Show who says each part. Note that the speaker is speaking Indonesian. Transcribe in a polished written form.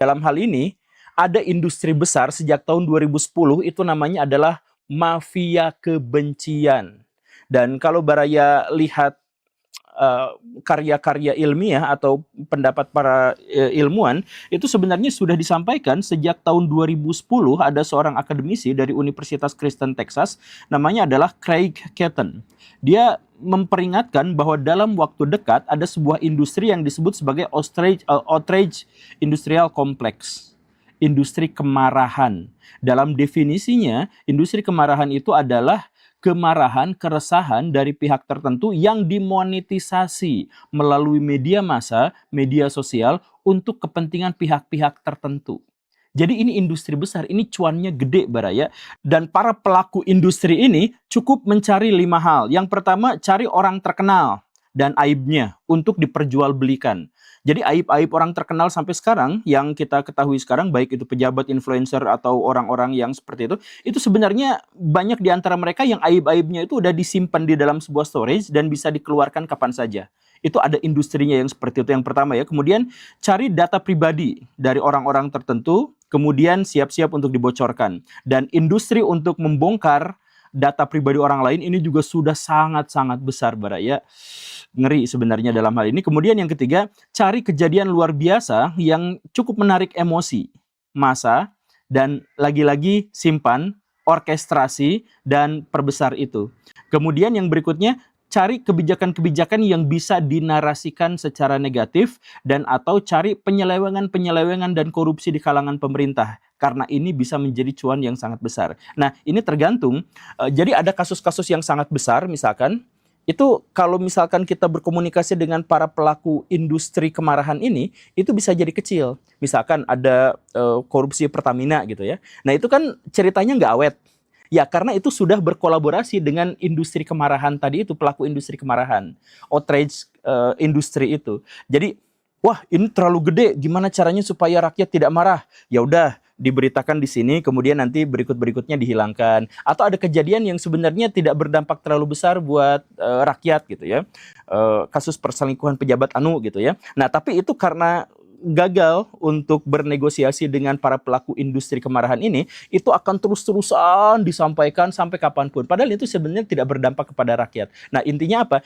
Speaker 1: Dalam hal ini, ada industri besar sejak tahun 2010 itu namanya adalah mafia kebencian. Dan kalau Baraya lihat karya-karya ilmiah atau pendapat para ilmuwan itu sebenarnya sudah disampaikan sejak tahun 2010. Ada seorang akademisi dari Universitas Kristen Texas, namanya adalah Craig Catton. Dia memperingatkan bahwa dalam waktu dekat ada sebuah industri yang disebut sebagai outrage industrial complex, industri kemarahan. Dalam definisinya, industri kemarahan itu adalah kemarahan, keresahan dari pihak tertentu yang dimonetisasi melalui media massa, media sosial untuk kepentingan pihak-pihak tertentu. Jadi ini industri besar, ini cuannya gede Baraya. Dan para pelaku industri ini cukup mencari 5 hal. Yang pertama, cari orang terkenal dan aibnya untuk diperjualbelikan. Jadi aib-aib orang terkenal sampai sekarang yang kita ketahui sekarang, baik itu pejabat, influencer, atau orang-orang yang seperti itu sebenarnya banyak di antara mereka yang aib-aibnya itu udah disimpan di dalam sebuah storage dan bisa dikeluarkan kapan saja. Itu ada industrinya yang seperti itu, yang pertama ya. Kemudian cari data pribadi dari orang-orang tertentu, kemudian siap-siap untuk dibocorkan. Dan industri untuk membongkar data pribadi orang lain ini juga sudah sangat-sangat besar Baraya. Ngeri sebenarnya dalam hal ini. Kemudian yang ketiga, cari kejadian luar biasa yang cukup menarik emosi massa, dan lagi-lagi simpan, orkestrasi, dan perbesar itu. Kemudian yang berikutnya, cari kebijakan-kebijakan yang bisa dinarasikan secara negatif, dan atau cari penyelewengan-penyelewengan dan korupsi di kalangan pemerintah. Karena ini bisa menjadi cuan yang sangat besar. Nah, ini tergantung. Jadi ada kasus-kasus yang sangat besar, misalkan, itu kalau misalkan kita berkomunikasi dengan para pelaku industri kemarahan ini, itu bisa jadi kecil. Misalkan ada korupsi Pertamina gitu ya. Nah itu kan ceritanya nggak awet. Ya karena itu sudah berkolaborasi dengan industri kemarahan tadi itu, pelaku industri kemarahan. Outrage industri itu. Jadi, wah ini terlalu gede, gimana caranya supaya rakyat tidak marah? Ya udah, diberitakan di sini, kemudian nanti berikut-berikutnya dihilangkan. Atau ada kejadian yang sebenarnya tidak berdampak terlalu besar buat rakyat gitu ya. Kasus perselingkuhan pejabat anu gitu ya. Nah, tapi itu karena gagal untuk bernegosiasi dengan para pelaku industri kemarahan ini, itu akan terus-terusan disampaikan sampai kapanpun. Padahal itu sebenarnya tidak berdampak kepada rakyat. Nah, intinya apa?